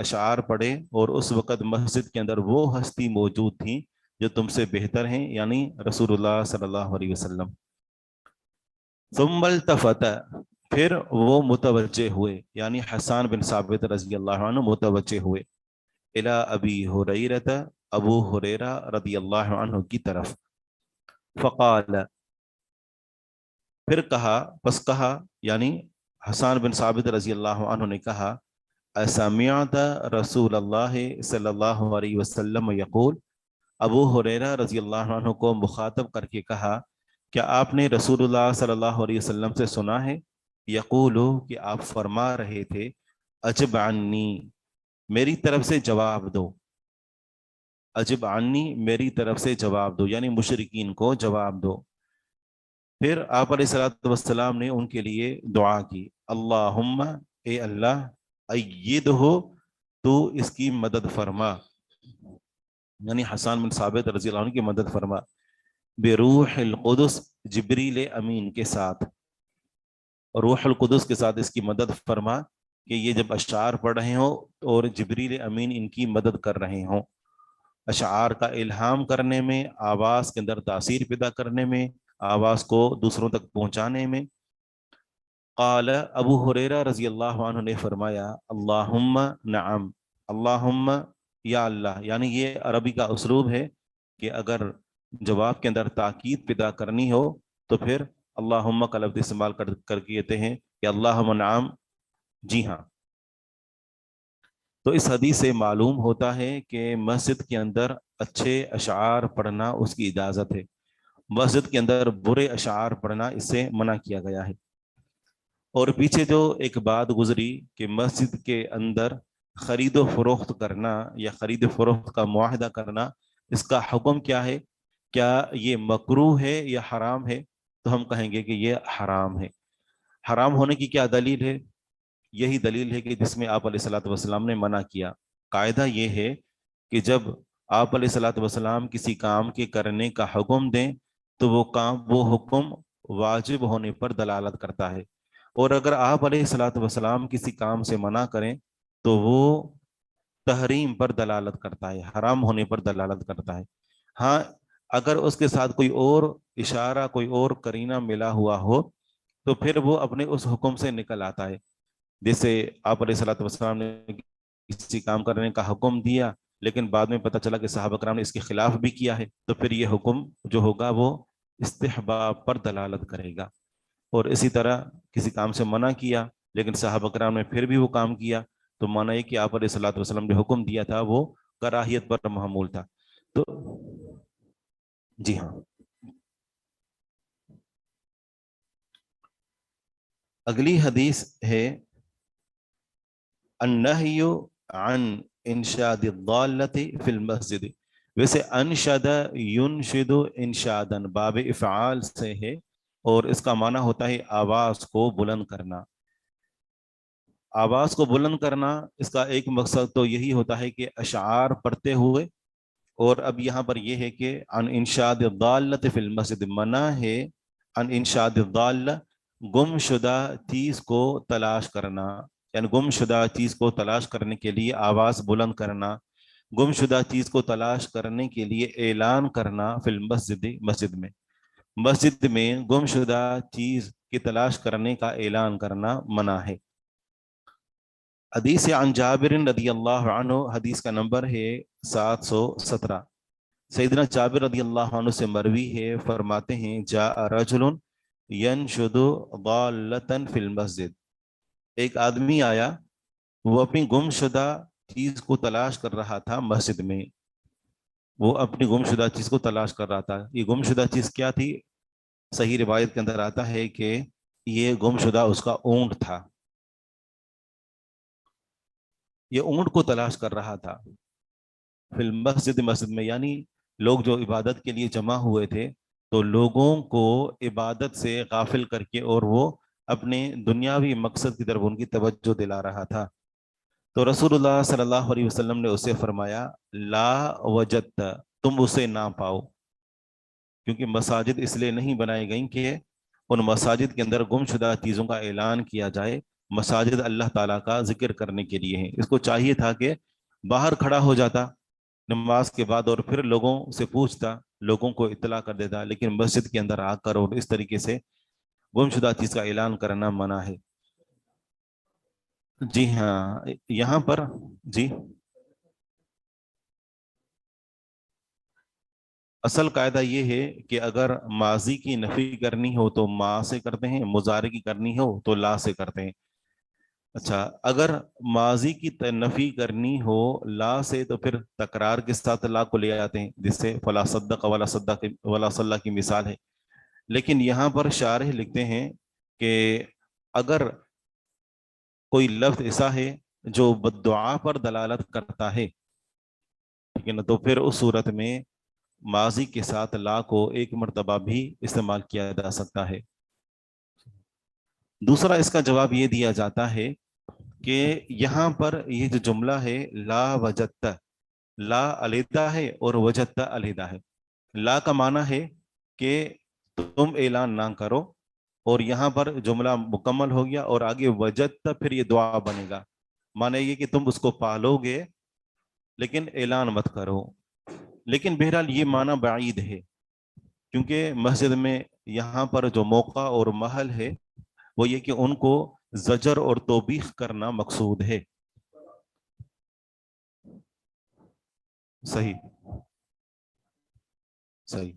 اشعار پڑھے اور اس وقت مسجد کے اندر وہ ہستی موجود تھیں جو تم سے بہتر ہیں، یعنی رسول اللہ صلی اللہ علیہ وسلم۔ ثم التفت، پھر وہ متوجہ ہوئے، یعنی حسان بن ثابت رضی اللہ عنہ متوجہ ہوئے، الی ابی ہریرہ، ابو ہریرہ رضی اللہ عنہ کی طرف، فقال، پھر کہا، پس کہا، یعنی حسان بن ثابت رضی اللہ عنہ نے کہا، اسمعت رسول اللہ صلی اللہ علیہ وسلم یقول، ابو ہریرہ رضی اللہ عنہ کو مخاطب کر کے کہا، کیا آپ نے رسول اللہ صلی اللہ علیہ وسلم سے سنا ہے؟ یقولو، کہ آپ فرما رہے تھے، اجب عنی، میری طرف سے جواب دو، اجب عنی، میری طرف سے جواب دو، یعنی مشرکین کو جواب دو۔ پھر آپ علیہ الصلوۃ والسلام نے ان کے لیے دعا کی، اللہم، اے اللہ، ایدہ، تو اس کی مدد فرما، یعنی حسان بن ثابت رضی اللہ عنہ کی مدد فرما، بروح القدس، جبریل امین کے ساتھ، روح القدس کے ساتھ اس کی مدد فرما، کہ یہ جب اشعار پڑھ رہے ہوں اور جبریل امین ان کی مدد کر رہے ہوں، اشعار کا الہام کرنے میں، آواز کے اندر تاثیر پیدا کرنے میں، آواز کو دوسروں تک پہنچانے میں۔ قال، ابو ہریرہ رضی اللہ عنہ نے فرمایا، اللہم نعم، اللہم، یا اللہ، یعنی یہ عربی کا اسلوب ہے کہ اگر جواب کے اندر تاکید پیدا کرنی ہو تو پھر اللہم کا لفظ استعمال کر کے کہتے ہیں کہ اللہم نعم، جی ہاں۔ تو اس حدیث سے معلوم ہوتا ہے کہ مسجد کے اندر اچھے اشعار پڑھنا اس کی اجازت ہے، مسجد کے اندر برے اشعار پڑھنا اس سے منع کیا گیا ہے۔ اور پیچھے جو ایک بات گزری کہ مسجد کے اندر خرید و فروخت کرنا یا خرید و فروخت کا معاہدہ کرنا، اس کا حکم کیا ہے؟ کیا یہ مکروہ ہے یا حرام ہے؟ تو ہم کہیں گے کہ یہ حرام ہے۔ حرام ہونے کی کیا دلیل ہے؟ یہی دلیل ہے کہ جس میں آپ علیہ الصلوۃ والسلام نے منع کیا۔ قاعدہ یہ ہے کہ جب آپ علیہ الصلوۃ والسلام کسی کام کے کرنے کا حکم دیں تو وہ حکم واجب ہونے پر دلالت کرتا ہے، اور اگر آپ علیہ الصلوۃ والسلام کسی کام سے منع کریں تو وہ تحریم پر دلالت کرتا ہے، حرام ہونے پر دلالت کرتا ہے۔ ہاں، اگر اس کے ساتھ کوئی اور اشارہ، کوئی اور قرینہ ملا ہوا ہو تو پھر وہ اپنے اس حکم سے نکل آتا ہے۔ جیسے آپ علیہ الصلوۃ والسلام نے کسی کام کرنے کا حکم دیا لیکن بعد میں پتہ چلا کہ صحابہ کرام نے اس کے خلاف بھی کیا ہے، تو پھر یہ حکم جو ہوگا وہ استحباب پر دلالت کرے گا۔ اور اسی طرح کسی کام سے منع کیا لیکن صحابہ کرام نے پھر بھی وہ کام کیا، تو مانا یہ کہ آپ علیہ الصلوۃ والسلام نے حکم دیا تھا وہ کراہیت پر محمول تھا۔ تو جی ہاں، اگلی حدیث ہے النہی عن انشاد الضالۃ فی المسجد۔ ویسے انشد ینشد انشادن باب افعال سے ہے اور اس کا معنی ہوتا ہے آواز کو بلند کرنا۔ آواز کو بلند کرنا، اس کا ایک مقصد تو یہی ہوتا ہے کہ اشعار پڑھتے ہوئے، اور اب یہاں پر یہ ہے کہ ان انشاد الضالۃ فی المسجد، منع ہے ان انشاد الضالہ، گم شدہ چیز کو تلاش کرنا، یعنی گم شدہ چیز کو تلاش کرنے کے لیے آواز بلند کرنا، گم شدہ چیز کو تلاش کرنے کے لیے اعلان کرنا فی المسجد، مسجد میں، مسجد میں گم شدہ چیز کی تلاش کرنے کا اعلان کرنا منع ہے۔ حدیث عن جابر رضی اللہ عنہ، حدیث کا نمبر ہے 717۔ سیدنا جابر رضی اللہ عنہ سے مروی ہے، فرماتے ہیں جاء رجل ینشد ضالۃ فی المسجد، ایک آدمی آیا، وہ اپنی گم شدہ چیز کو تلاش کر رہا تھا مسجد میں، وہ اپنی گم شدہ چیز کو تلاش کر رہا تھا۔ یہ گم شدہ چیز کیا تھی؟ صحیح روایت کے اندر آتا ہے کہ یہ گم شدہ اس کا اونٹ تھا، یہ اونٹ کو تلاش کر رہا تھا فی المسجد، مسجد میں، یعنی لوگ جو عبادت کے لیے جمع ہوئے تھے تو لوگوں کو عبادت سے غافل کر کے اور وہ اپنے دنیاوی مقصد کی طرف ان کی توجہ دلا رہا تھا۔ تو رسول اللہ صلی اللہ علیہ وسلم نے اسے فرمایا لا وجدت، تم اسے نہ پاؤ، کیونکہ مساجد اس لیے نہیں بنائی گئیں کہ ان مساجد کے اندر گم شدہ چیزوں کا اعلان کیا جائے، مساجد اللہ تعالیٰ کا ذکر کرنے کے لیے ہیں. اس کو چاہیے تھا کہ باہر کھڑا ہو جاتا نماز کے بعد اور پھر لوگوں سے پوچھتا, لوگوں کو اطلاع کر دیتا, لیکن مسجد کے اندر آ کر اور اس طریقے سے گمشدہ چیز کا اعلان کرنا منع ہے. جی ہاں, یہاں پر جی اصل قاعدہ یہ ہے کہ اگر ماضی کی نفی کرنی ہو تو ما سے کرتے ہیں, مضارع کی کرنی ہو تو لا سے کرتے ہیں. اچھا, اگر ماضی کی نفی کرنی ہو لا سے تو پھر تکرار کے ساتھ لا کو لے آتے ہیں, جس سے فلا صدق ولا صدق ولا صلی کی مثال ہے. لیکن یہاں پر شارح لکھتے ہیں کہ اگر کوئی لفظ ایسا ہے جو بددعا پر دلالت کرتا ہے, ٹھیک ہے نا, تو پھر اس صورت میں ماضی کے ساتھ لا کو ایک مرتبہ بھی استعمال کیا جا سکتا ہے. دوسرا اس کا جواب یہ دیا جاتا ہے کہ یہاں پر یہ جو جملہ ہے لا وجدت, لا علیحدہ ہے اور وجدت علیحدہ ہے. لا کا معنی ہے کہ تم اعلان نہ کرو, اور یہاں پر جملہ مکمل ہو گیا اور آگے وجدت پھر یہ دعا بنے گا. معنی یہ کہ تم اس کو پالو گے لیکن اعلان مت کرو. لیکن بہرحال یہ معنی بعید ہے, کیونکہ مسجد میں یہاں پر جو موقع اور محل ہے وہ یہ کہ ان کو زجر اور توبیخ کرنا مقصود ہے. صحیح صحیح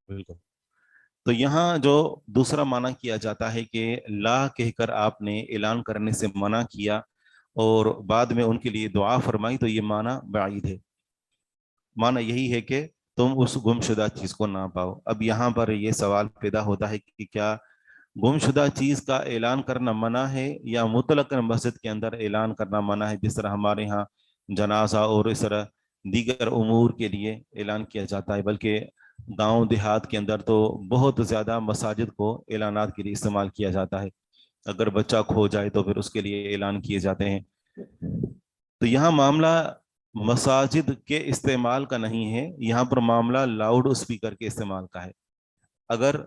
بالکل. تو یہاں جو دوسرا معنی کیا جاتا ہے کہ لا کہہ کر آپ نے اعلان کرنے سے منع کیا اور بعد میں ان کے لیے دعا فرمائی, تو یہ معنی بعید ہے. معنی یہی ہے کہ تم اس گم شدہ چیز کو نہ پاؤ. اب یہاں پر یہ سوال پیدا ہوتا ہے کہ کیا گم شدہ چیز کا اعلان کرنا منع ہے یا مطلق مسجد کے اندر اعلان کرنا منع ہے, جس طرح ہمارے ہاں جنازہ اور اس طرح دیگر امور کے لیے اعلان کیا جاتا ہے. بلکہ گاؤں دیہات کے اندر تو بہت زیادہ مساجد کو اعلانات کے لیے استعمال کیا جاتا ہے. اگر بچہ کھو جائے تو پھر اس کے لیے اعلان کیے جاتے ہیں. تو یہاں معاملہ مساجد کے استعمال کا نہیں ہے, یہاں پر معاملہ لاؤڈ اسپیکر کے استعمال کا ہے. اگر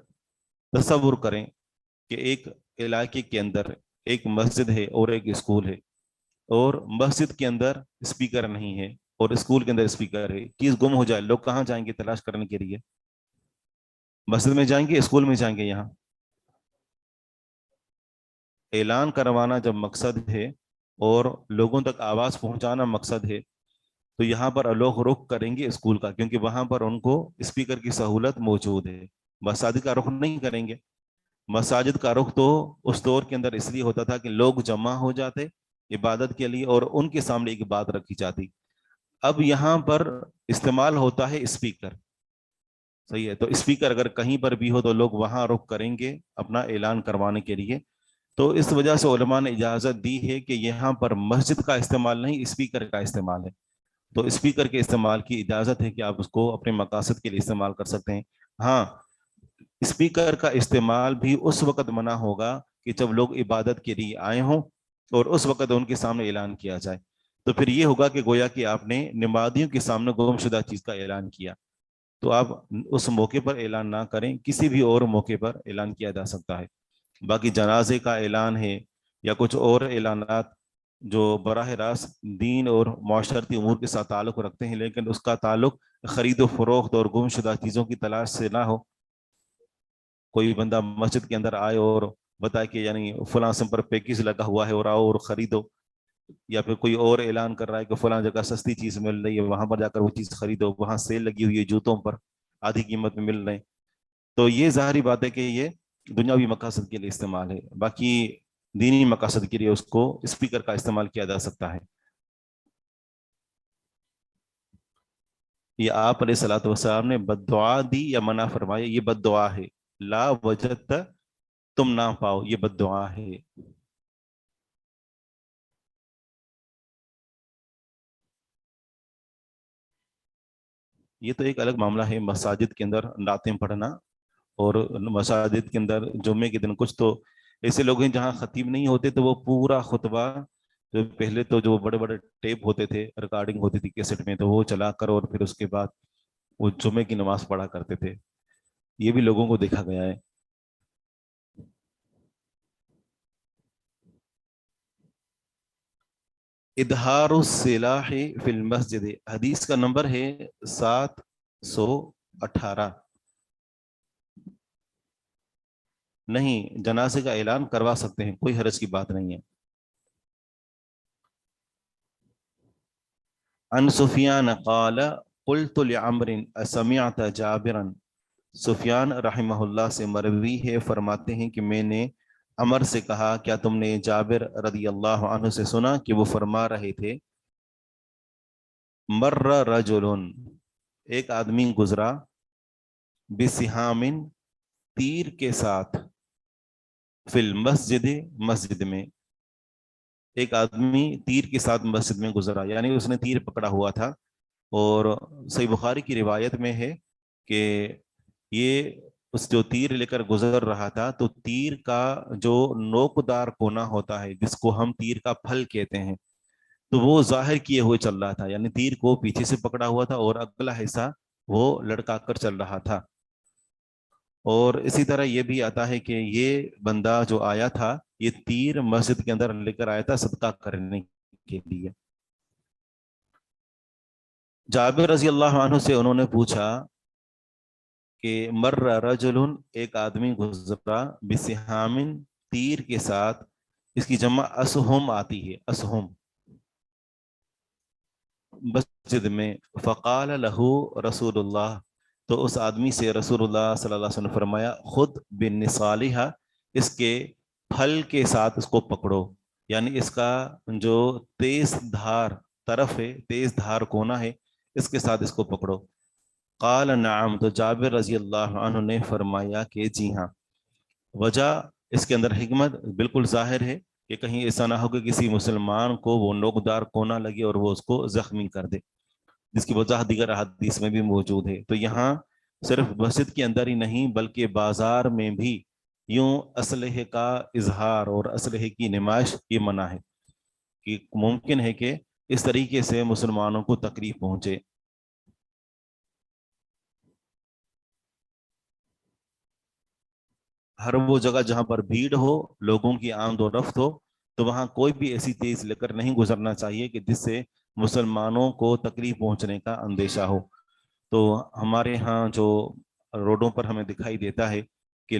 تصور کریں کہ ایک علاقے کے اندر ایک مسجد ہے اور ایک اسکول ہے, اور مسجد کے اندر اسپیکر نہیں ہے اور اسکول کے اندر اسپیکر ہے, چیز گم ہو جائے, لوگ کہاں جائیں گے تلاش کرنے کے لیے؟ مسجد میں جائیں گے, اسکول میں جائیں گے؟ یہاں اعلان کروانا جب مقصد ہے اور لوگوں تک آواز پہنچانا مقصد ہے, تو یہاں پر لوگ رخ کریں گے اسکول کا, کیونکہ وہاں پر ان کو اسپیکر کی سہولت موجود ہے. مساجد کا رخ نہیں کریں گے. مساجد کا رخ تو اس دور کے اندر اس لیے ہوتا تھا کہ لوگ جمع ہو جاتے عبادت کے لیے اور ان کے سامنے ایک بات رکھی جاتی. اب یہاں پر استعمال ہوتا ہے اسپیکر, صحیح ہے, تو اسپیکر اگر کہیں پر بھی ہو تو لوگ وہاں رخ کریں گے اپنا اعلان کروانے کے لیے. تو اس وجہ سے علماء نے اجازت دی ہے کہ یہاں پر مسجد کا استعمال نہیں, اسپیکر کا استعمال ہے. تو اسپیکر کے استعمال کی اجازت ہے کہ آپ اس کو اپنے مقاصد کے لیے استعمال کر سکتے ہیں. ہاں, اسپیکر کا استعمال بھی اس وقت منع ہوگا کہ جب لوگ عبادت کے لیے آئے ہوں اور اس وقت ان کے سامنے اعلان کیا جائے. تو پھر یہ ہوگا کہ گویا کہ آپ نے نمازیوں کے سامنے گم شدہ چیز کا اعلان کیا. تو آپ اس موقع پر اعلان نہ کریں, کسی بھی اور موقع پر اعلان کیا جا سکتا ہے. باقی جنازے کا اعلان ہے یا کچھ اور اعلانات جو براہ راست دین اور معاشرتی امور کے ساتھ تعلق رکھتے ہیں, لیکن اس کا تعلق خرید و فروخت اور گم شدہ چیزوں کی تلاش سے نہ ہو. کوئی بندہ مسجد کے اندر آئے اور بتائے کہ یعنی فلاں سم پر پیکیج لگا ہوا ہے اور آؤ اور خریدو, یا پھر کوئی اور اعلان کر رہا ہے کہ فلاں جگہ سستی چیز مل رہی ہے, وہاں پر جا کر وہ چیز خریدو, وہاں سیل لگی ہوئی ہے جوتوں پر آدھی قیمت میں مل رہے ہیں. تو یہ ظاہری بات ہے کہ یہ دنیاوی مقاصد کے لیے استعمال ہے. باقی دینی مقاصد کے لیے اس کو اسپیکر کا استعمال کیا جا سکتا ہے. یہ آپ علیہ الصلوۃ والسلام نے بد دعا دی یا منع فرمایا؟ یہ بد دعا ہے. لا وجدت تم نہ پاؤ, یہ بد دعا ہے. یہ تو ایک الگ معاملہ ہے, مساجد کے اندر نعتیں پڑھنا, اور مساجد کے اندر جمعے کے دن کچھ تو ایسے لوگ ہیں جہاں خطیب نہیں ہوتے تو وہ پورا خطبہ, جو پہلے تو جو بڑے بڑے ٹیپ ہوتے تھے, ریکارڈنگ ہوتی تھی کیسٹ میں, تو وہ چلا کر اور پھر اس کے بعد وہ جمعے کی نماز پڑھا کرتے تھے. یہ بھی لوگوں کو دیکھا گیا ہے. اظہار السلاح فی المسجد، حدیث کا نمبر ہے 718۔ نہیں، جنازے کا اعلان کروا سکتے ہیں، کوئی حرج کی بات نہیں ہے۔ عن سفیان قال قلت لعمر اسمعت جابرا، سفیان رحمہ اللہ سے مروی ہے، فرماتے ہیں کہ میں نے عمر سے کہا کیا تم نے جابر رضی اللہ عنہ سے سنا کہ وہ فرما رہے تھے مر رجل، ایک آدمی گزرا، بسہام، تیر کے ساتھ، فی المسجد، مسجد میں، ایک آدمی تیر کے ساتھ مسجد میں گزرا، یعنی اس نے تیر پکڑا ہوا تھا۔ اور صحیح بخاری کی روایت میں ہے کہ یہ اس جو تیر لے کر گزر رہا تھا تو تیر کا جو نوکدار کونا ہوتا ہے جس کو ہم تیر کا پھل کہتے ہیں، تو وہ ظاہر کیے ہوئے چل رہا تھا، یعنی تیر کو پیچھے سے پکڑا ہوا تھا اور اگلا حصہ وہ لڑکا کر چل رہا تھا۔ اور اسی طرح یہ بھی آتا ہے کہ یہ بندہ جو آیا تھا یہ تیر مسجد کے اندر لے کر آیا تھا صدقہ کرنے کے لیے۔ جابر رضی اللہ عنہ سے انہوں نے پوچھا کہ مر رجل، ایک آدمی گزرا، بسہام، تیر کے ساتھ، اس کی جمع اسہم آتی ہے، اسہم، مسجد میں، فقال لہو رسول اللہ، تو اس آدمی سے رسول اللہ صلی اللہ علیہ وسلم نے فرمایا خود بالنصالحہ، اس کے پھل کے ساتھ اس کو پکڑو، یعنی اس کا جو تیز دھار طرف ہے، تیز دھار کونا ہے، اس کے ساتھ اس کو پکڑو۔ قال نعم، تو جابر رضی اللہ عنہ نے فرمایا کہ جی ہاں۔ وجہ اس کے اندر حکمت بالکل ظاہر ہے کہ کہیں ایسا نہ ہو کہ کسی مسلمان کو وہ نوکدار کونا لگے اور وہ اس کو زخمی کر دے، جس کی وجہ دیگر احادیث میں بھی موجود ہے۔ تو یہاں صرف مسجد کے اندر ہی نہیں بلکہ بازار میں بھی یوں اسلحے کا اظہار اور اسلحے کی نمائش یہ منع ہے، کہ ممکن ہے کہ اس طریقے سے مسلمانوں کو تکلیف پہنچے۔ ہر وہ جگہ جہاں پر بھیڑ ہو، لوگوں کی آمد و رفت ہو، تو وہاں کوئی بھی ایسی چیز لے کر نہیں گزرنا چاہیے کہ جس سے مسلمانوں کو تکلیف پہنچنے کا اندیشہ ہو۔ تو ہمارے ہاں جو روڈوں پر ہمیں دکھائی دیتا ہے کہ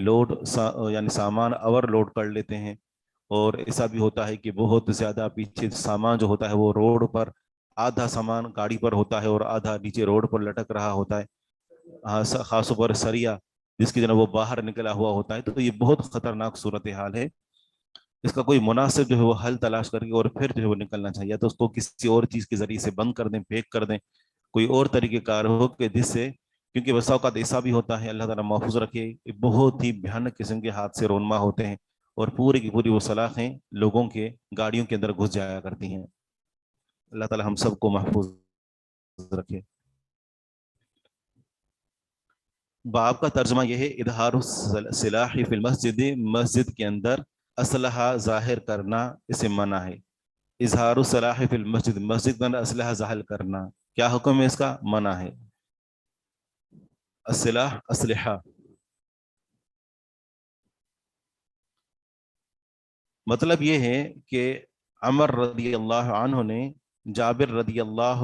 یعنی سامان اوور لوڈ کر لیتے ہیں، اور ایسا بھی ہوتا ہے کہ بہت زیادہ پیچھے سامان جو ہوتا ہے وہ روڈ پر، آدھا سامان گاڑی پر ہوتا ہے اور آدھا نیچے روڈ پر لٹک رہا ہوتا ہے، خاص طور پر سریا جس کی جناب وہ باہر نکلا ہوا ہوتا ہے، تو یہ بہت خطرناک صورتحال ہے۔ اس کا کوئی مناسب جو ہے وہ حل تلاش کر کے اور پھر جو ہے وہ نکلنا چاہیے، تو اس کو کسی اور چیز کے ذریعے سے بند کر دیں، پیک کر دیں، کوئی اور طریقہ کار ہو کہ جس سے، کیونکہ بسا اوقات ایسا بھی ہوتا ہے، اللہ تعالیٰ محفوظ رکھے، بہت ہی بھیانک قسم کے حادثے رونما ہوتے ہیں اور پوری کی پوری وہ سلاخیں لوگوں کے گاڑیوں کے اندر گھس جایا کرتی ہیں۔ اللہ تعالیٰ ہم سب کو محفوظ رکھے۔ باب کا ترجمہ یہ ہے اظہار السلاح فی المسجد، مسجد کے اندر اسلحہ ظاہر کرنا اسے منع ہے۔ اظہار السلاح فی المسجد، مسجد کے اندر اسلحہ ظاہر کرنا، کیا حکم ہے اس کا؟ منع ہے۔ السلاح، اسلحہ، مطلب یہ ہے کہ عمر رضی اللہ عنہ نے جابر رضی اللہ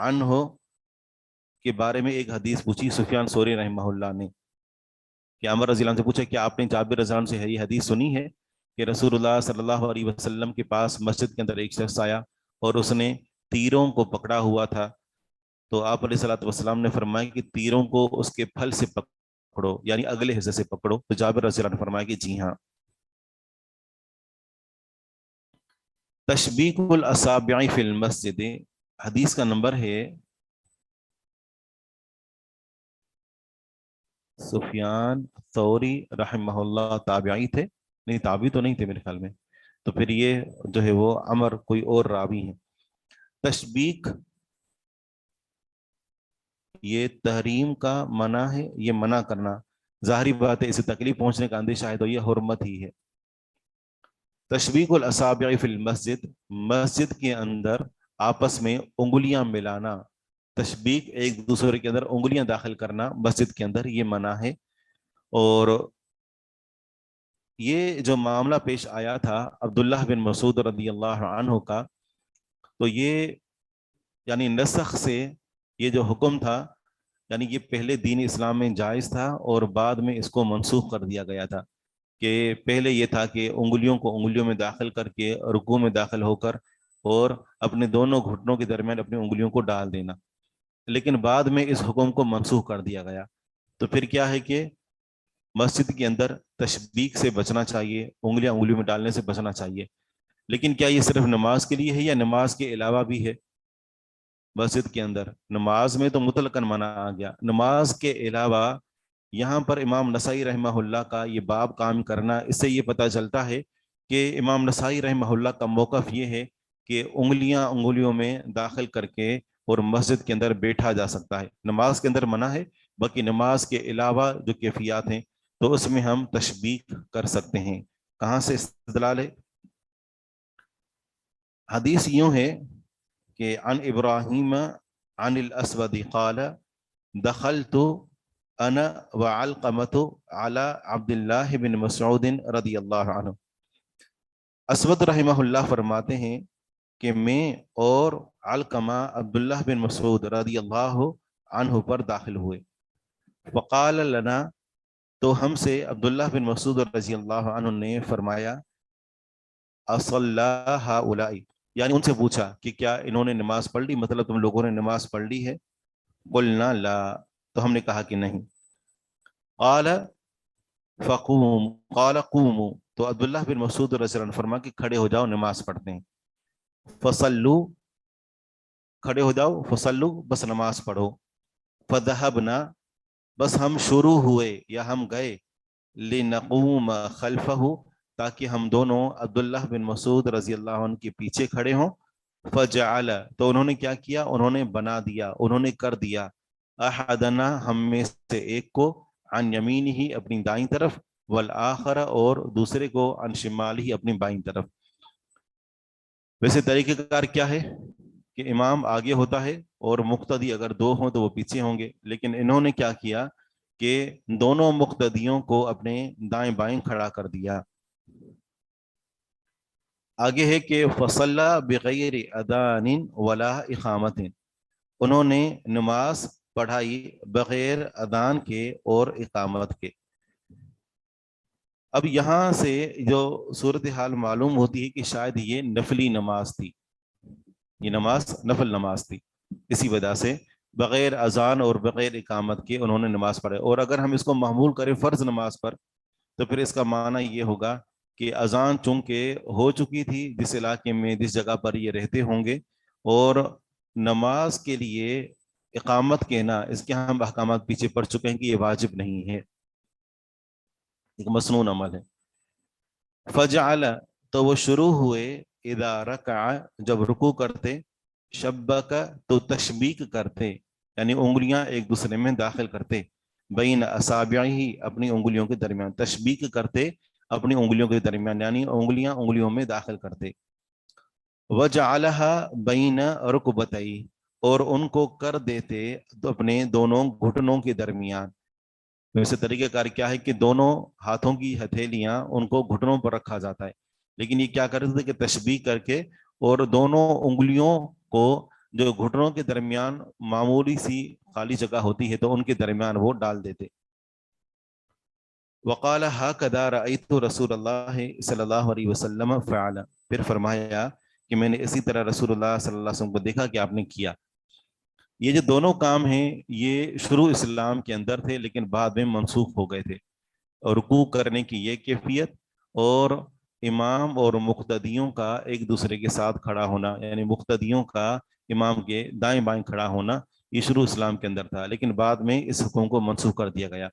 عنہ کے بارے میں ایک حدیث پوچھی، سفیان ثوری رحمہ اللہ نے، کہ عمر رضی اللہ عنہ سے پوچھا کہ آپ نے جابر رضی اللہ عنہ سے یہ حدیث سنی ہے کہ رسول اللہ صلی اللہ علیہ وسلم کے پاس مسجد کے اندر ایک شخص آیا اور اس نے تیروں کو پکڑا ہوا تھا، تو آپ علیہ الصلوۃ والسلام نے فرمایا کہ تیروں کو اس کے پھل سے پکڑو، یعنی اگلے حصے سے پکڑو، تو جابر رضی اللہ عنہ نے فرمایا کہ جی ہاں۔ تشبیک الاصابع فی المسجد، حدیث کا نمبر ہے، سفیان ثوری رحمہ اللہ تابعی تھے، نہیں تابعی تو نہیں تھے میرے خیال میں، تو پھر یہ جو ہے وہ عمر کوئی اور راوی ہیں۔ تشبیک یہ تحریم کا منع ہے، یہ منع کرنا، ظاہری بات ہے اسے تکلیف پہنچنے کا اندیشہ ہے تو یہ حرمت ہی ہے۔ تشبیک الاصابع فی المسجد، مسجد کے اندر آپس میں انگلیاں ملانا، تشبیک ایک دوسرے کے اندر انگلیاں داخل کرنا مسجد کے اندر، یہ منع ہے۔ اور یہ جو معاملہ پیش آیا تھا عبداللہ بن مسعود رضی اللہ عنہ کا، تو یہ یعنی نسخ سے یہ جو حکم تھا، یعنی یہ پہلے دین اسلام میں جائز تھا اور بعد میں اس کو منسوخ کر دیا گیا تھا، کہ پہلے یہ تھا کہ انگلیوں کو انگلیوں میں داخل کر کے رکوع میں داخل ہو کر اور اپنے دونوں گھٹنوں کے درمیان اپنی انگلیوں کو ڈال دینا، لیکن بعد میں اس حکم کو منسوخ کر دیا گیا۔ تو پھر کیا ہے کہ مسجد کے اندر تشبیک سے بچنا چاہیے، انگلیاں انگلیوں میں ڈالنے سے بچنا چاہیے، لیکن کیا یہ صرف نماز کے لیے ہے یا نماز کے علاوہ بھی ہے؟ مسجد کے اندر نماز میں تو مطلقاً منع آ گیا، نماز کے علاوہ یہاں پر امام نسائی رحمہ اللہ کا یہ باب کام کرنا، اس سے یہ پتہ چلتا ہے کہ امام نسائی رحمہ اللہ کا موقف یہ ہے کہ انگلیاں انگلیوں میں داخل کر کے اور مسجد کے اندر بیٹھا جا سکتا ہے، نماز کے اندر منع ہے، باقی نماز کے علاوہ جو کیفیات ہیں تو اس میں ہم تشبیک کر سکتے ہیں۔ کہاں سے استدلال ہے؟ حدیث یوں ہے کہ عن ابراہیم عن الاسود قال دخلت انا وعلقمۃ علی عبد اللہ بن مسعود رضی اللہ عنہ۔ اسود رحمہ اللہ فرماتے ہیں کہ میں اور علقمہ عبداللہ بن مسعود رضی اللہ عنہ پر داخل ہوئے، فقال لنا، تو ہم سے عبداللہ بن مسعود رضی اللہ عنہ نے فرمایا، اصلی ہؤلاء، یعنی ان سے پوچھا کہ کیا انہوں نے نماز پڑھ لی، مطلب تم لوگوں نے نماز پڑھ لی ہے؟ قلنا لا، تو ہم نے کہا کہ نہیں۔ قال فقوم، قال قوموا، تو عبداللہ بن مسعود رضی اللہ عنہ فرما کہ کھڑے ہو جاؤ نماز پڑھتے ہیں، فصلو، کھڑے ہو جاؤ، فصلو، بس نماز پڑھو، فذهبنا، بس ہم شروع ہوئے یا ہم گئے، لنقوم خلفہ، تاکہ ہم دونوں عبداللہ بن مسعود رضی اللہ عنہ کے پیچھے کھڑے ہوں، فجعل، تو انہوں نے کیا کیا، انہوں نے بنا دیا، انہوں نے کر دیا، احدنا، ہم میں سے ایک کو، عن یمینہ، اپنی دائیں طرف، والآخر، اور دوسرے کو، عن شمالہ، اپنی بائیں طرف۔ ویسے طریقہ کار کیا ہے کہ امام آگے ہوتا ہے اور مقتدی اگر دو ہوں تو وہ پیچھے ہوں گے، لیکن انہوں نے کیا کیا کہ دونوں مقتدیوں کو اپنے دائیں بائیں کھڑا کر دیا۔ آگے ہے کہ فصلى بغیر اذان ولا اقامت، انہوں نے نماز پڑھائی بغیر اذان کے اور اقامت کے۔ اب یہاں سے جو صورتحال معلوم ہوتی ہے کہ شاید یہ نفلی نماز تھی، یہ نماز نفل نماز تھی، اسی وجہ سے بغیر اذان اور بغیر اقامت کے انہوں نے نماز پڑھے۔ اور اگر ہم اس کو محمول کریں فرض نماز پر تو پھر اس کا معنی یہ ہوگا کہ اذان چونکہ ہو چکی تھی جس علاقے میں، جس جگہ پر یہ رہتے ہوں گے، اور نماز کے لیے اقامت کہنا، اس کے ہم احکامات پیچھے پڑ چکے ہیں کہ یہ واجب نہیں ہے، ایک مسنون عمل ہے۔ فجعل، تو وہ شروع ہوئے، اذا رکع، جب رکوع کرتے، شبک، تو تشبیک کرتے، یعنی انگلیاں ایک دوسرے میں داخل کرتے، بین اصابعہ، اپنی انگلیوں کے درمیان، تشبیک کرتے اپنی انگلیوں کے درمیان، یعنی انگلیاں انگلیوں میں داخل کرتے، وجعلها بین رکبتئی، اور ان کو کر دیتے تو اپنے دونوں گھٹنوں کے درمیان۔ ویسے طریقہ کار کیا ہے کہ دونوں ہاتھوں کی ہتھیلیاں ان کو گھٹنوں پر رکھا جاتا ہے، لیکن یہ کیا کرتے تھے کہ تشبیہ کر کے اور دونوں انگلیوں کو جو گھٹنوں کے درمیان معمولی سی خالی جگہ ہوتی ہے تو ان کے درمیان وہ ڈال دیتے۔ وقال هكذا رأيت رسول اللہ صلی اللہ علیہ وسلم فعل، پھر فرمایا کہ میں نے اسی طرح رسول اللہ صلی اللہ علیہ وسلم کو دیکھا کہ آپ نے کیا۔ یہ جو دونوں کام ہیں یہ شروع اسلام کے اندر تھے لیکن بعد میں منسوخ ہو گئے تھے، رکوع کرنے کی یہ کیفیت اور امام اور مقتدیوں کا ایک دوسرے کے ساتھ کھڑا ہونا، یعنی مقتدیوں کا امام کے دائیں بائیں کھڑا ہونا، یہ شروع اسلام کے اندر تھا لیکن بعد میں اس حکم کو منسوخ کر دیا گیا۔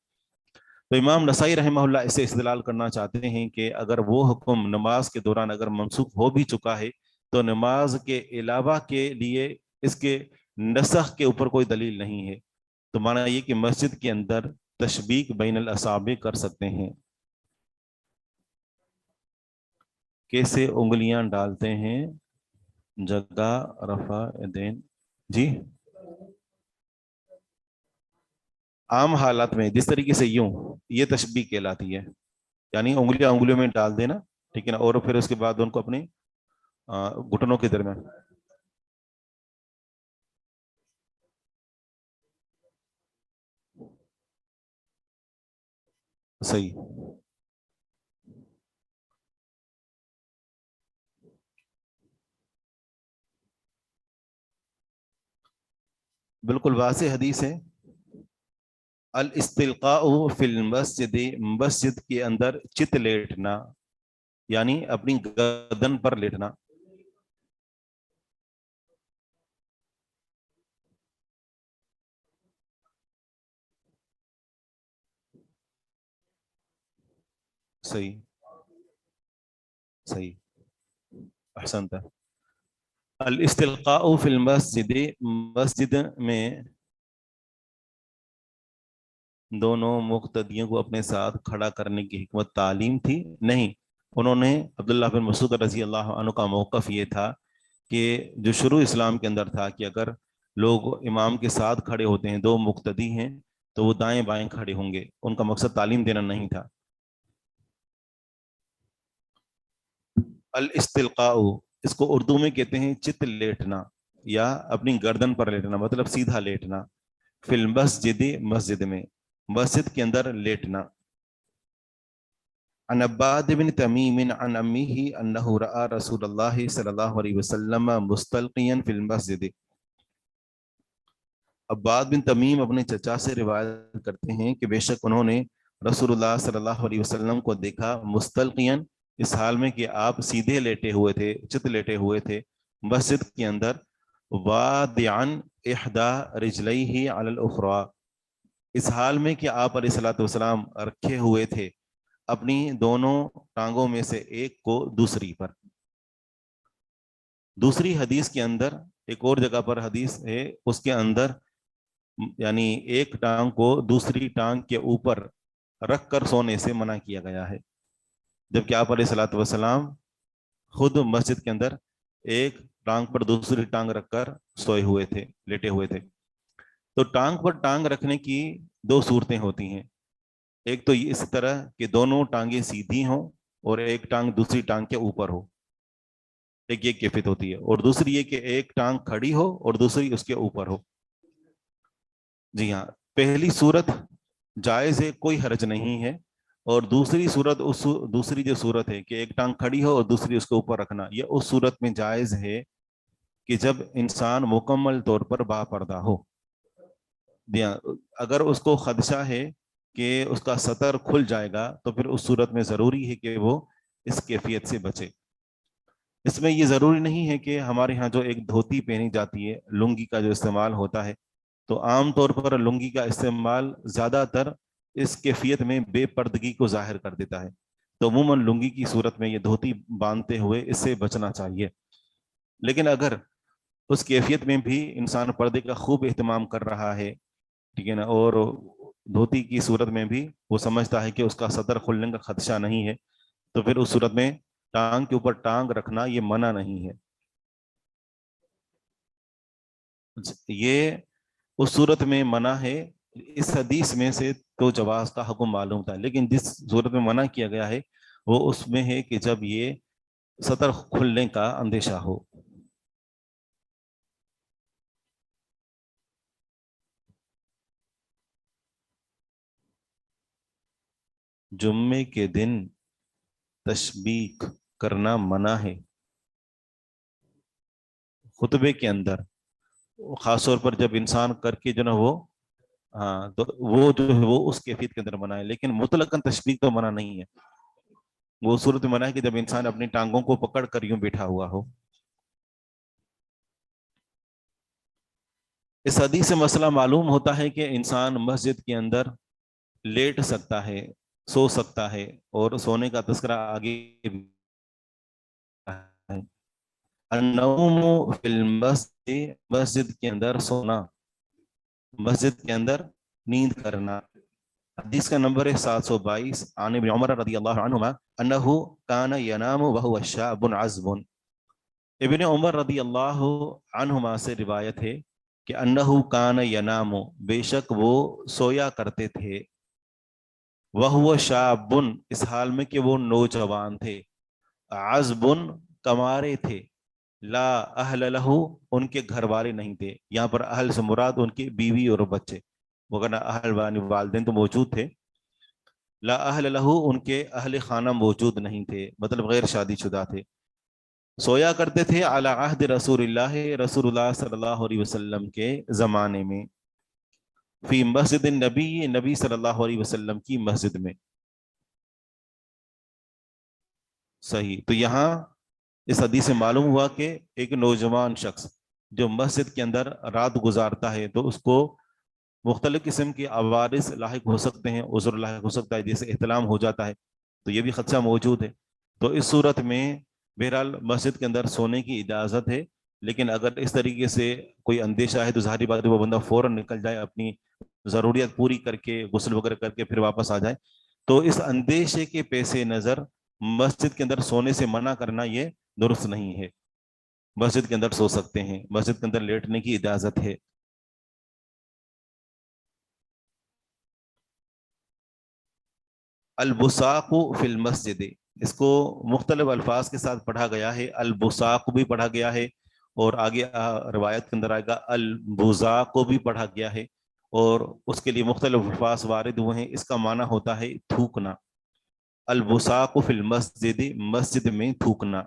تو امام نسائی رحمہ اللہ اسے استدلال کرنا چاہتے ہیں کہ اگر وہ حکم نماز کے دوران اگر منسوخ ہو بھی چکا ہے تو نماز کے علاوہ کے لیے اس کے نسخ کے اوپر کوئی دلیل نہیں ہے، تو معنی یہ کہ مسجد کے اندر تشبیک بین الاصابع کر سکتے ہیں۔ کیسے انگلیاں ڈالتے ہیں جگہ رفع دین؟ جی عام حالات میں جس طریقے سے یوں، یہ تشبیہ کہلاتی ہے، یعنی انگلیاں انگلیوں میں ڈال دینا، ٹھیک ہے نا، اور پھر اس کے بعد ان کو اپنے گھٹنوں کے درمیان صحیح. بالکل واضح حدیث ہے. الاستلقاء فی المسجد، مسجد کے اندر چت لیٹنا، یعنی اپنی گردن پر لیٹنا. صحیح صحیح. احسنت. الاستلقاء فی المسجد، مسجد میں دونوں مقتدیوں کو اپنے ساتھ کھڑا کرنے کی حکمت تعلیم تھی؟ نہیں. انہوں نے عبداللہ بن مسعود رضی اللہ عنہ کا موقف یہ تھا کہ جو شروع اسلام کے اندر تھا کہ اگر لوگ امام کے ساتھ کھڑے ہوتے ہیں، دو مقتدی ہیں، تو وہ دائیں بائیں کھڑے ہوں گے. ان کا مقصد تعلیم دینا نہیں تھا. الاستلقاء، اس کو اردو میں کہتے ہیں چت لیٹنا یا اپنی گردن پر لیٹنا، مطلب سیدھا لیٹنا. فی المسجد، مسجد میں، مسجد کے اندر لیٹنا. عن عباد بن تمیم عن امیہ انہ رأى رسول اللہ صلی اللہ علیہ وسلم مستلقیا فی المسجد. عباد بن تمیم اپنے چچا سے روایت کرتے ہیں کہ بے شک انہوں نے رسول اللہ صلی اللہ علیہ وسلم کو دیکھا مستلقیا، اس حال میں کہ آپ سیدھے لیٹے ہوئے تھے، چت لیٹے ہوئے تھے مسجد کے اندر. وادعا احدى رجلیہ علی الاخرى، اس حال میں کہ آپ علیہ الصلوۃ والسلام رکھے ہوئے تھے اپنی دونوں ٹانگوں میں سے ایک کو دوسری پر. دوسری حدیث کے اندر، ایک اور جگہ پر حدیث ہے، اس کے اندر یعنی ایک ٹانگ کو دوسری ٹانگ کے اوپر رکھ کر سونے سے منع کیا گیا ہے، جبکہ آپ علیہ الصلوۃ والسلام خود مسجد کے اندر ایک ٹانگ پر دوسری ٹانگ رکھ کر سوئے ہوئے تھے، لیٹے ہوئے تھے. تو ٹانگ پر ٹانگ رکھنے کی دو صورتیں ہوتی ہیں. ایک تو اس طرح کہ دونوں ٹانگیں سیدھی ہوں اور ایک ٹانگ دوسری ٹانگ کے اوپر ہو، ایک یہ کیفیت ہوتی ہے. اور دوسری یہ کہ ایک ٹانگ کھڑی ہو اور دوسری اس کے اوپر ہو. جی ہاں، پہلی صورت جائز ہے، کوئی حرج نہیں ہے. اور دوسری صورت، دوسری جو صورت ہے کہ ایک ٹانگ کھڑی ہو اور دوسری اس کے اوپر رکھنا، یہ اس صورت میں جائز ہے کہ جب انسان مکمل طور پر با پردہ ہو. جی ہاں، اگر اس کو خدشہ ہے کہ اس کا سطر کھل جائے گا تو پھر اس صورت میں ضروری ہے کہ وہ اس کیفیت سے بچے. اس میں یہ ضروری نہیں ہے کہ ہمارے ہاں جو ایک دھوتی پہنی جاتی ہے، لنگی کا جو استعمال ہوتا ہے، تو عام طور پر لنگی کا استعمال زیادہ تر اس کیفیت میں بے پردگی کو ظاہر کر دیتا ہے. تو عموماً لنگی کی صورت میں یہ دھوتی باندھتے ہوئے اس سے بچنا چاہیے. لیکن اگر اس کیفیت میں بھی انسان پردے کا خوب اہتمام کر رہا ہے، ٹھیک ہے نا، اور دھوتی کی صورت میں بھی وہ سمجھتا ہے کہ اس کا صدر کھلنے کا خدشہ نہیں ہے، تو پھر اس صورت میں ٹانگ کے اوپر ٹانگ رکھنا یہ منع نہیں ہے. یہ اس صورت میں منع ہے. اس حدیث میں سے تو جواز کا حکم معلوم تھا، لیکن جس صورت میں منع کیا گیا ہے وہ اس میں ہے کہ جب یہ صدر کھلنے کا اندیشہ ہو. جمعے کے دن تشبیک کرنا منع ہے خطبے کے اندر، خاص طور پر جب انسان کر کے جو نا وہ، ہاں، تو وہ جو ہے وہ اس کیفیت کے اندر منع ہے. لیکن مطلقاً تشبیک تو منع نہیں ہے. وہ صورت منع ہے کہ جب انسان اپنی ٹانگوں کو پکڑ کر یوں بیٹھا ہوا ہو. اس حدیث سے مسئلہ معلوم ہوتا ہے کہ انسان مسجد کے اندر لیٹ سکتا ہے، سو سکتا ہے، اور سونے کا تذکرہ آگے بھی ہے. النوم فی المسجد، مسجد کے اندر سونا، مسجد کے اندر نیند کرنا. حدیث کا نمبر ہے 722. عن ابن عمر رضی اللہ عنہما انہ کان ینام وہو شاب عزب. ابن عمر رضی اللہ عنہما سے روایت ہے کہ انہ کان ینام، بے شک وہ سویا کرتے تھے، وہو شاب، اس حال میں کہ وہ نوجوان تھے، عزب، کمارے تھے، لا اہل لہ، ان کے گھر والے نہیں تھے. یہاں پر اہل سے مراد ان کی بیوی اور بچے، وغیرہ اہل والدین تو موجود تھے. لا اہل لہو، ان کے اہل خانہ موجود نہیں تھے، مطلب غیر شادی شدہ تھے، سویا کرتے تھے علی عہد رسول اللہ، رسول اللہ صلی اللہ علیہ وسلم کے زمانے میں، فی مسجد النبی، نبی صلی اللہ علیہ وسلم کی مسجد میں. صحیح. تو یہاں اس حدیث سے معلوم ہوا کہ ایک نوجوان شخص جو مسجد کے اندر رات گزارتا ہے تو اس کو مختلف قسم کے عوارض لاحق ہو سکتے ہیں، عذر لاحق ہو سکتا ہے، جیسے احتلام ہو جاتا ہے، تو یہ بھی خدشہ موجود ہے. تو اس صورت میں بہرحال مسجد کے اندر سونے کی اجازت ہے، لیکن اگر اس طریقے سے کوئی اندیشہ ہے تو ظاہری بات ہے وہ بندہ فوراً نکل جائے، اپنی ضروریات پوری کر کے غسل وغیرہ کر کے پھر واپس آ جائے. تو اس اندیشے کے پیش نظر مسجد کے اندر سونے سے منع کرنا یہ درست نہیں ہے. مسجد کے اندر سو سکتے ہیں، مسجد کے اندر لیٹنے کی اجازت ہے. البساق فی المسجد، اس کو مختلف الفاظ کے ساتھ پڑھا گیا ہے، البساق بھی پڑھا گیا ہے، اور آگے روایت کے اندر آئے گا البزاق کو بھی پڑھا گیا ہے، اور اس کے لیے مختلف الفاظ وارد ہوئے ہیں. اس کا معنی ہوتا ہے تھوکنا. البساق فی المسجد، مسجد میں تھوکنا.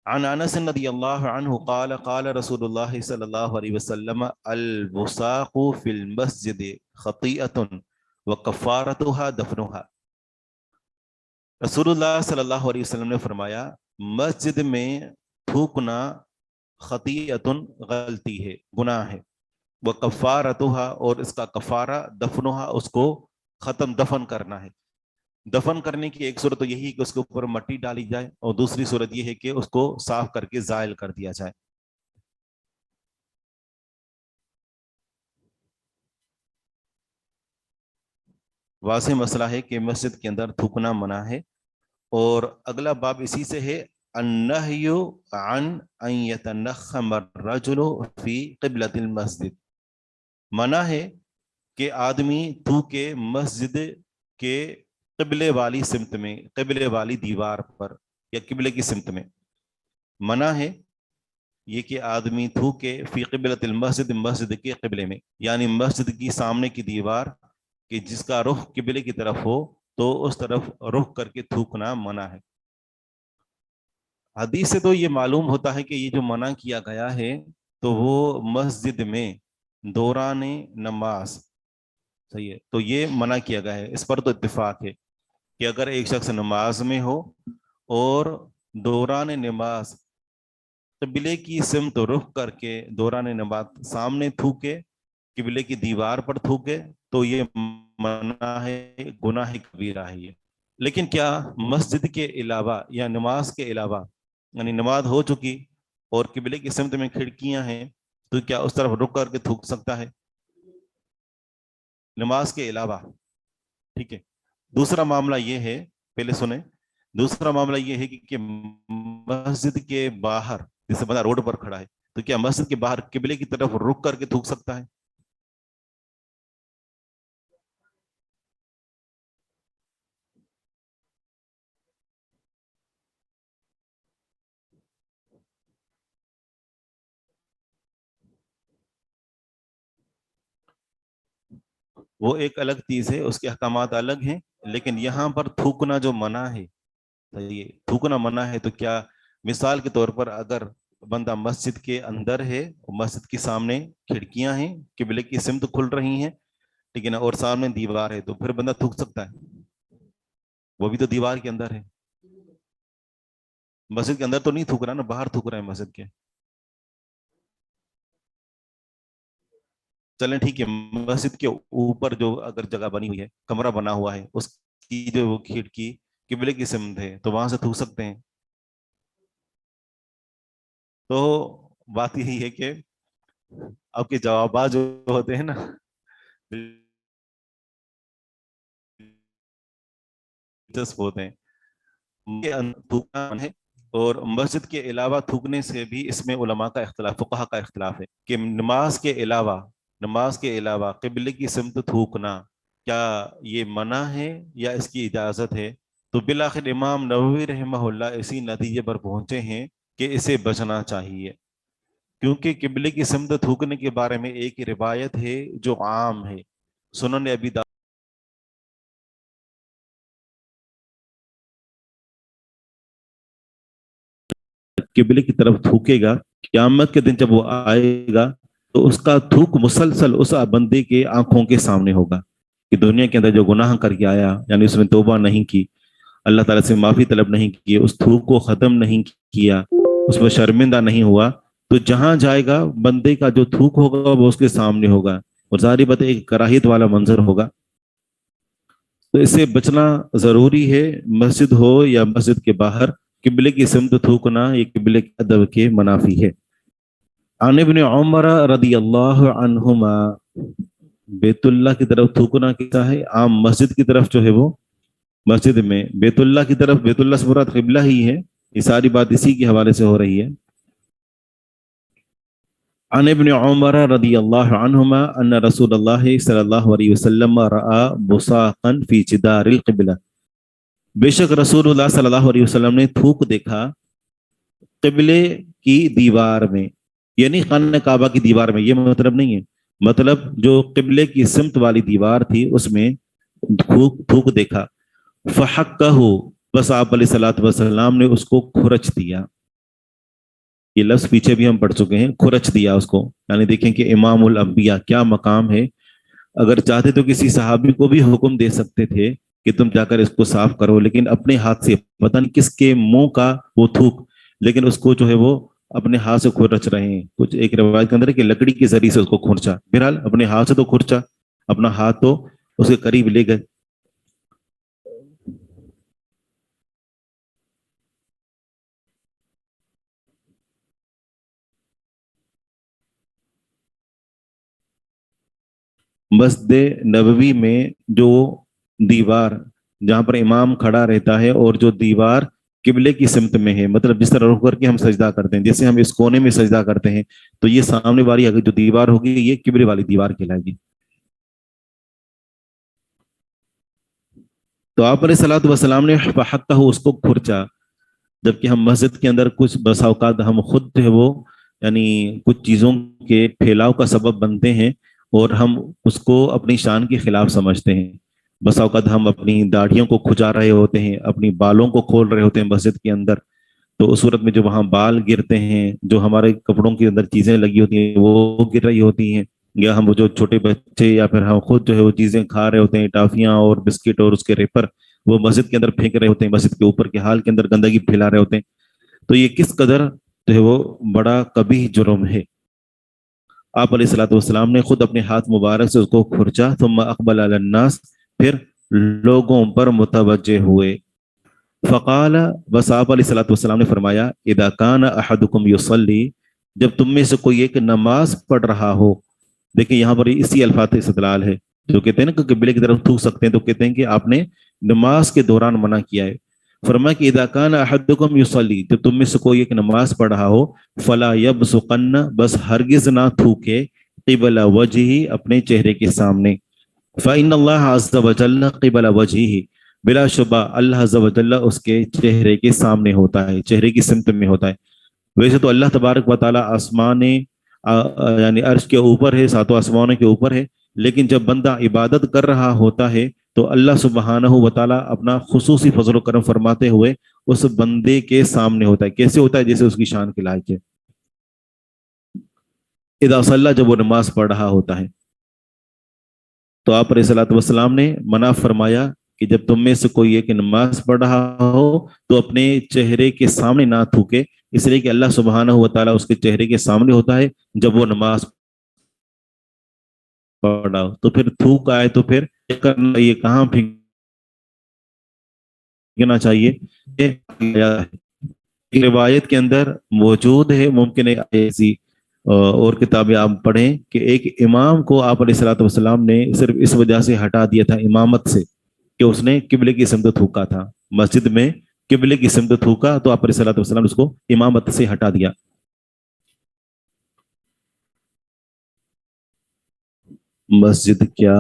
عن انس رضی اللہ عنہ قال قال رسول اللہ صلی اللہ علیہ وسلم البساق فی المسجد خطیئۃ وکفارتها دفنها. رسول اللہ صلی اللہ علیہ وسلم نے فرمایا مسجد میں تھوکنا خطیئۃ، غلطی ہے، گناہ ہے، وکفارتها، اور اس کا کفارہ دفنها، اس کو ختم دفن کرنا ہے. دفن کرنے کی ایک صورت تو یہی کہ اس کے اوپر مٹی ڈالی جائے، اور دوسری صورت یہ ہے کہ اس کو صاف کر کے زائل کر دیا جائے. واضح مسئلہ ہے کہ مسجد کے اندر تھوکنا منع ہے. اور اگلا باب اسی سے ہے، النہی عن ان یتنخم الرجل فی قبلۃ المسجد، منع ہے کہ آدمی تھوکے مسجد کے قبلے والی سمت میں، قبلے والی دیوار پر یا قبلے کی سمت میں. منع ہے یہ کہ آدمی تھوکے فی قبلۃ المسجد، مسجد کے قبلے میں، یعنی مسجد کی سامنے کی دیوار کہ جس کا رخ قبلے کی طرف ہو تو اس طرف رخ کر کے تھوکنا منع ہے. حدیث سے تو یہ معلوم ہوتا ہے کہ یہ جو منع کیا گیا ہے تو وہ مسجد میں دوران نماز، صحیح ہے، تو یہ منع کیا گیا ہے. اس پر تو اتفاق ہے کہ اگر ایک شخص نماز میں ہو اور دوران نماز قبلے کی سمت رخ کر کے دوران نماز سامنے تھوکے، قبلے کی دیوار پر تھوکے، تو یہ منع ہے، گناہ کبیرہ ہے یہ. لیکن کیا مسجد کے علاوہ یا نماز کے علاوہ، یعنی نماز ہو چکی اور قبلے کی سمت میں کھڑکیاں ہیں، تو کیا اس طرف رک کر کے تھوک سکتا ہے؟ نماز کے علاوہ. ٹھیک ہے. دوسرا معاملہ یہ ہے، پہلے سنیں، دوسرا معاملہ یہ ہے کہ مسجد کے باہر جیسے بندہ روڈ پر کھڑا ہے تو کیا مسجد کے باہر قبلے کی طرف رک کر کے تھوک سکتا ہے؟ وہ ایک الگ چیز ہے، اس کے احکامات الگ ہیں، لیکن یہاں پر تھوکنا جو منع ہے، یہ تھوکنا منع ہے، تو کیا مثال کے طور پر اگر بندہ مسجد کے اندر ہے، مسجد کے سامنے کھڑکیاں ہیں، قبلے کی سمت کھل رہی ہیں، ٹھیک ہے نا، اور سامنے دیوار ہے، تو پھر بندہ تھوک سکتا ہے؟ وہ بھی تو دیوار کے اندر ہے، مسجد کے اندر تو نہیں تھوک رہا نا، باہر تھوک رہا ہے مسجد کے. چلیں ٹھیک ہے، مسجد کے اوپر جو اگر جگہ بنی ہوئی ہے، کمرہ بنا ہوا ہے، اس کی جو کھڑکی قبلے کی سمت ہے تو وہاں سے تھوک سکتے ہیں. تو بات یہی ہے کہ آپ کے جوابات جو ہوتے ہیں نا دلچسپ ہوتے ہیں. تھوکنا ہے، اور مسجد کے علاوہ تھوکنے سے بھی اس میں علماء کا اختلاف، فقہا کا اختلاف ہے کہ نماز کے علاوہ قبلے کی سمت تھوکنا کیا یہ منع ہے یا اس کی اجازت ہے؟ تو بالآخر امام نووی رحمہ اللہ اسی نتیجے پر پہنچے ہیں کہ اسے بچنا چاہیے، کیونکہ قبلے کی سمت تھوکنے کے بارے میں ایک روایت ہے جو عام ہے. سنن ابی قبلے کی طرف تھوکے گا، قیامت کے دن جب وہ آئے گا تو اس کا تھوک مسلسل اس بندے کے آنکھوں کے سامنے ہوگا کہ دنیا کے اندر جو گناہ کر کے آیا، یعنی اس نے توبہ نہیں کی، اللہ تعالیٰ سے معافی طلب نہیں کی، اس تھوک کو ختم نہیں کیا، اس پر شرمندہ نہیں ہوا، تو جہاں جائے گا بندے کا جو تھوک ہوگا وہ اس کے سامنے ہوگا، اور ظاہری بات ایک کراہیت والا منظر ہوگا۔ تو اس سے بچنا ضروری ہے، مسجد ہو یا مسجد کے باہر قبلے کی سمت تھوکنا یہ قبلے کے ادب کے منافی ہے۔ عن ابن عمر رضی اللہ عنہما، بیت اللہ کی طرف تھوکنا کیسا ہے؟ عام مسجد کی طرف جو ہے وہ مسجد میں، بیت اللہ کی طرف، بیت اللہ سے مراد قبلہ ہی ہے، یہ ساری بات اسی کے حوالے سے ہو رہی ہے۔ عن ابن عمر رضی اللہ عنہما ان رسول اللہ صلی اللہ علیہ وسلم رأى بصاقا فی جدار القبلہ، بے شک رسول اللہ صلی اللہ علیہ وسلم نے تھوک دیکھا قبلے کی دیوار میں، یعنی خانہ کعبہ کی دیوار میں، یہ مطلب نہیں ہے، مطلب جو قبلے کی سمت والی دیوار تھی اس میں تھوک دیکھا۔ فحقہ، بس آپ علیہ الصلوۃ والسلام نے اس کو کھرچ دیا، یہ لفظ پیچھے بھی ہم پڑھ چکے ہیں، کھرچ دیا اس کو، یعنی دیکھیں کہ امام الانبیاء کیا مقام ہے، اگر چاہتے تو کسی صحابی کو بھی حکم دے سکتے تھے کہ تم جا کر اس کو صاف کرو، لیکن اپنے ہاتھ سے، پتہ نہیں کس کے منہ کا وہ تھوک، لیکن اس کو جو ہے وہ اپنے ہاتھ سے کھرچ رہے ہیں، کچھ ایک روایت کے اندر ہے کہ لکڑی کے ذریعے سے اس کو کھرچا، بہرحال اپنے ہاتھ سے تو کھرچا، اپنا ہاتھ تو اس کے قریب لے گئے۔ مسجد نبوی میں جو دیوار جہاں پر امام کھڑا رہتا ہے اور جو دیوار قبلے کی سمت میں ہے، مطلب جس طرح رخ کر کے ہم سجدہ کرتے ہیں، جیسے ہم اس کونے میں سجدہ کرتے ہیں، تو یہ سامنے والی اگر جو دیوار ہوگی یہ قبلے والی دیوار کہلائے گی۔ تو آپ علیہ الصلوۃ والسلام نے فحقہ اس کو کھرچا، جبکہ ہم مسجد کے اندر کچھ بسا اوقات ہم خود جو ہے وہ یعنی کچھ چیزوں کے پھیلاؤ کا سبب بنتے ہیں اور ہم اس کو اپنی شان کے خلاف سمجھتے ہیں، بسا اوقات ہم اپنی داڑھیوں کو کھجا رہے ہوتے ہیں، اپنی بالوں کو کھول رہے ہوتے ہیں مسجد کے اندر، تو اس صورت میں جو وہاں بال گرتے ہیں، جو ہمارے کپڑوں کے اندر چیزیں لگی ہوتی ہیں وہ گر رہی ہوتی ہیں، یا ہم وہ جو چھوٹے بچے یا پھر ہم خود جو ہے وہ چیزیں کھا رہے ہوتے ہیں، ٹافیاں اور بسکٹ اور اس کے ریپر، وہ مسجد کے اندر پھینک رہے ہوتے ہیں، مسجد کے اوپر کے حال کے اندر گندگی پھیلا رہے ہوتے ہیں، تو یہ کس قدر جو ہے وہ بڑا قبیح جرم ہے۔ آپ علیہ الصلوۃ والسلام نے خود اپنے ہاتھ مبارک سے اس کو کھرچا، ثم اقبل علی الناس، پھر لوگوں پر متوجہ ہوئے، فقال، بس آپ علیہ الصلوۃ والسلام نے فرمایا، اذا کان احدکم یصلی، جب تم میں سے کوئی ایک نماز پڑھ رہا ہو، دیکھیں یہاں پر اسی الفاظ استدلال ہے، جو کہتے ہیں نا کہ قبلے کی طرف تھوک سکتے ہیں، تو کہتے ہیں کہ آپ نے نماز کے دوران منع کیا ہے، فرمایا کہ اذا کان احدکم یصلی، جب تم میں سے کوئی ایک نماز پڑھ رہا ہو، فلا یبصقن، بس ہرگز نہ تھوکے، قبل وجہہ، اپنے چہرے کے سامنے، فإن اللہ عز وجل قبل وجہہ، بلا شبہ اللہ عز وجل اس کے چہرے کے سامنے ہوتا ہے، چہرے کی سمت میں ہوتا ہے۔ ویسے تو اللہ تبارک و تعالیٰ آسمان یعنی عرش کے اوپر ہے، ساتوں آسمانوں کے اوپر ہے، لیکن جب بندہ عبادت کر رہا ہوتا ہے تو اللہ سبحانہ و تعالیٰ اپنا خصوصی فضل و کرم فرماتے ہوئے اس بندے کے سامنے ہوتا ہے، کیسے ہوتا ہے؟ جیسے اس کی شان کے لائق ہے، اذا صلی، جب وہ نماز پڑھ رہا ہوتا ہے۔ تو آپ علیہ الصلوۃ والسلام نے منع فرمایا کہ جب تم میں سے کوئی ایک نماز پڑھ رہا ہو تو اپنے چہرے کے سامنے نہ تھوکے، اس لیے کہ اللہ سبحانہ و تعالیٰ اس کے چہرے کے سامنے ہوتا ہے جب وہ نماز پڑھ رہا ہو، تو پھر تھوک آئے تو پھر یہ کہاں پھینکنا چاہیے؟ روایت کے اندر موجود ہے، ممکن ہے ایسی اور کتابیں آپ پڑھیں کہ ایک امام کو آپ علیہ الصلوۃ والسلام نے صرف اس وجہ سے ہٹا دیا تھا امامت سے کہ اس نے قبلے کی سمت تھوکا تھا، مسجد میں قبلے کی سمت تھوکا، تو آپ علیہ الصلوۃ والسلام نے اس کو امامت سے ہٹا دیا۔ مسجد کیا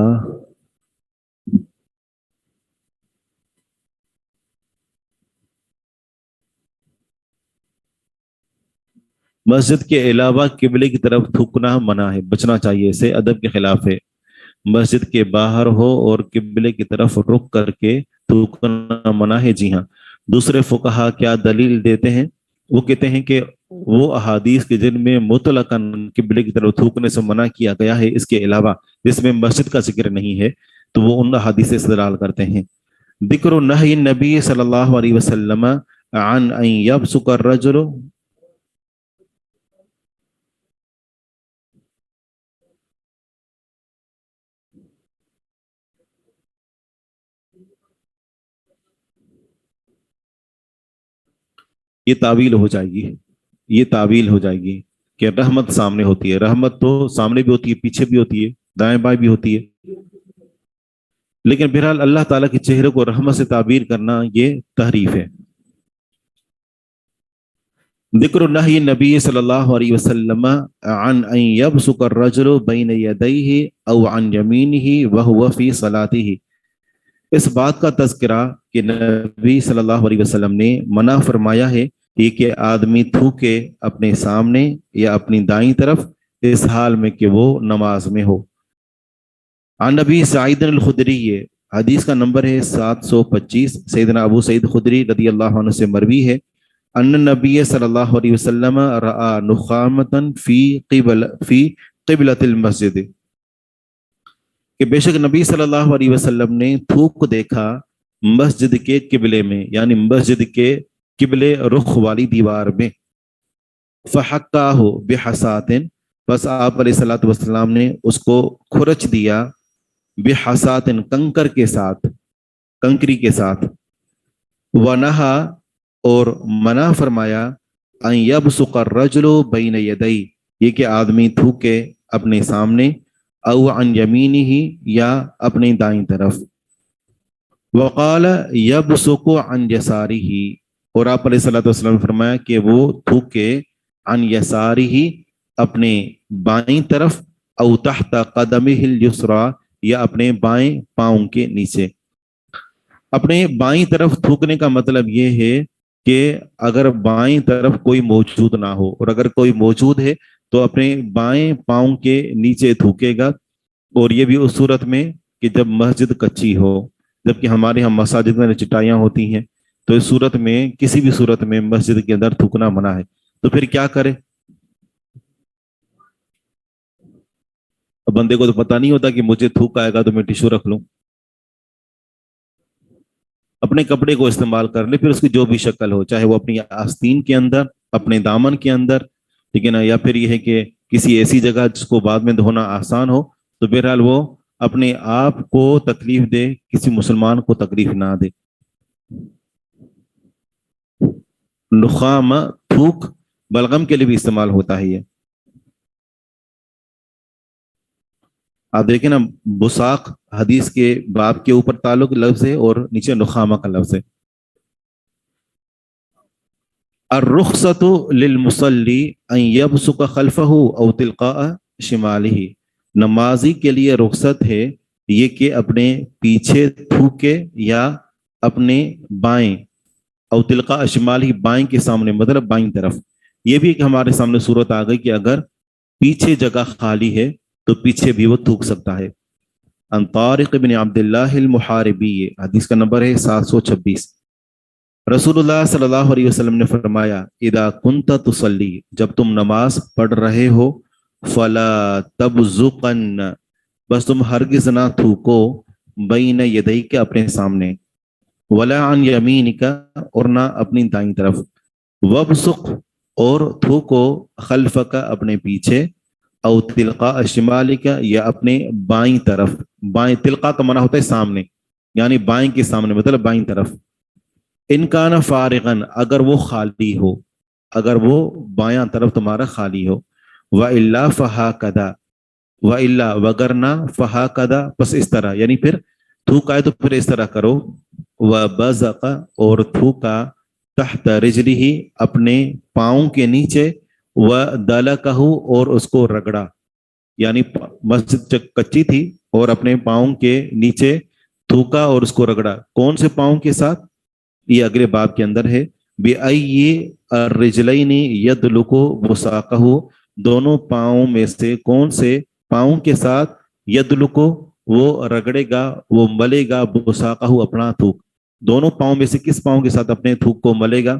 مسجد کے علاوہ قبلے کی طرف تھوکنا منع ہے، بچنا چاہیے، اسے ادب کے خلاف ہے۔ مسجد کے باہر ہو اور قبلے کی طرف رخ کر کے تھوکنا منع ہے، جی ہاں۔ دوسرے فقہا کیا دلیل دیتے ہیں؟ وہ کہتے ہیں کہ وہ احادیث کے جن میں مطلقاً قبلے کی طرف تھوکنے سے منع کیا گیا ہے، اس کے علاوہ جس میں مسجد کا ذکر نہیں ہے، تو وہ ان احادیث سے استدلال کرتے ہیں۔ ذکر نہی نبی صلی اللہ علیہ وسلم عن ان یبصق الرجل، یہ تعویل ہو جائے گی، یہ تعویل ہو جائے گی کہ رحمت سامنے ہوتی ہے۔ رحمت تو سامنے بھی ہوتی ہے، پیچھے بھی ہوتی ہے، دائیں بائیں بھی ہوتی ہے، لیکن بہرحال اللہ تعالیٰ کے چہرے کو رحمت سے تعبیر کرنا یہ تحریف ہے۔ ذکر نہی نبی صلی اللہ علیہ وسلم عن ان یبصق الرجل بین یدیہ او عن یمینہ وہو فی صلاتہ، اس بات کا تذکرہ کہ نبی صلی اللہ علیہ وسلم نے منع فرمایا ہے کہ آدمی تھوکے اپنے سامنے یا اپنی دائیں طرف اس حال میں کہ وہ نماز میں ہو۔ عن نبی سعید الخدری، حدیث کا نمبر ہے 725، سیدنا ابو سعید خدری رضی اللہ عنہ سے مروی ہے، ان نبی صلی اللہ علیہ وسلم رآ نخامتا فی قبلۃ المسجد، کہ بے شک نبی صلی اللہ علیہ وسلم نے تھوک کو دیکھا مسجد کے قبلے میں، یعنی مسجد کے قبلے رخ والی دیوار میں۔ فحکاہ بحسات، بس آپ علیہ الصلوۃ والسلام نے اس کو کھرچ دیا، بحسات کنکر کے ساتھ، کنکری کے ساتھ۔ ونہا، اور منع فرمایا، ان یبصق الرجل بین یدی، یہ کہ آدمی تھوکے اپنے سامنے، او عن یمینہ، یا اپنی دائیں طرف۔ وقال یبصق عن یسارہ، اور آپ علیہ الصلوۃ والسلام نے فرمایا کہ وہ تھوکے عن یسارہ، اپنے بائیں طرف، او تحت قدمہ الیسریٰ، یا اپنے بائیں پاؤں کے نیچے۔ اپنے بائیں طرف تھوکنے کا مطلب یہ ہے کہ اگر بائیں طرف کوئی موجود نہ ہو، اور اگر کوئی موجود ہے تو اپنے بائیں پاؤں کے نیچے تھوکے گا، اور یہ بھی اس صورت میں کہ جب مسجد کچی ہو، جبکہ ہمارے ہم مساجد میں چٹائیاں ہوتی ہیں، تو اس صورت میں کسی بھی صورت میں مسجد کے اندر تھوکنا منع ہے۔ تو پھر کیا کرے؟ اب بندے کو تو پتہ نہیں ہوتا کہ مجھے تھوک آئے گا تو میں ٹیشو رکھ لوں، اپنے کپڑے کو استعمال کر لے، پھر اس کی جو بھی شکل ہو، چاہے وہ اپنی آستین کے اندر، اپنے دامن کے اندر، ٹھیک ہے نا، یا پھر یہ ہے کہ کسی ایسی جگہ جس کو بعد میں دھونا آسان ہو، تو بہرحال وہ اپنے آپ کو تکلیف دے، کسی مسلمان کو تکلیف نہ دے۔ نخام، تھوک، بلغم کے لیے بھی استعمال ہوتا ہے یہ۔ آپ دیکھیں نا، بساق حدیث کے باب کے اوپر تعلق لفظ ہے اور نیچے نخامہ کا لفظ ہے۔ الرخصۃ للمصلی ان یبصق خلفہ او تلقاء شمالہ، نمازی کے لیے رخصت ہے یہ کہ اپنے پیچھے تھوکے یا اپنے بائیں، او تلقاء شمالہ، بائیں کے سامنے، مطلب بائیں طرف۔ یہ بھی ایک ہمارے سامنے صورت آ گئی کہ اگر پیچھے جگہ خالی ہے تو پیچھے بھی وہ تھوک سکتا ہے۔ ان طارق بن عبداللہ المحاربی، حدیث کا نمبر ہے 726، رسول اللہ صلی اللہ علیہ وسلم نے فرمایا، اذا کنت تصلی، جب تم نماز پڑھ رہے ہو، فلا تبزقن، بس تم ہرگز نہ تھوکو، بین یدیک، اپنے سامنے، ولا عن یمینک، اور نہ اپنی دائیں طرف، وابصق، اور تھوکو، خلفک، اپنے پیچھے، او تلقاء شمالک، یا اپنے بائیں طرف۔ بائیں، تلقاء کا معنی ہوتا ہے سامنے، یعنی بائیں کے سامنے، مطلب بائیں طرف۔ ان کان فارغن، اگر وہ خالی ہو، اگر وہ بایاں طرف تمہارا خالی ہو، وَإِلَّا فَهَكَذَا، وَإِلَّا، وگرنہ، فَهَكَذَا، پس اس طرح، یعنی پھر تھوکا ہے تو پھر اس طرح کرو، وَبَزَقَ، اور تھوکا، تحت رجلہ، اپنے پاؤں کے نیچے، وَدَلَكَهُ، اور اس کو رگڑا، یعنی مسجد کچی تھی اور اپنے پاؤں کے نیچے تھوکا اور اس کو رگڑا، کون سے پاؤں کے ساتھ؟ یہ اگلے باب کے اندر ہے، بِأَيِّ الرِّجْلَيْنِ يَدْلُكُ وُسَاقَهُ، دونوں پاؤں میں سے کون سے پاؤں کے ساتھ، یدلکو، وہ رگڑے گا، وہ ملے گا، وساقہ، اپنا تھوک، دونوں پاؤں میں سے کس پاؤں کے ساتھ اپنے تھوک کو ملے گا؟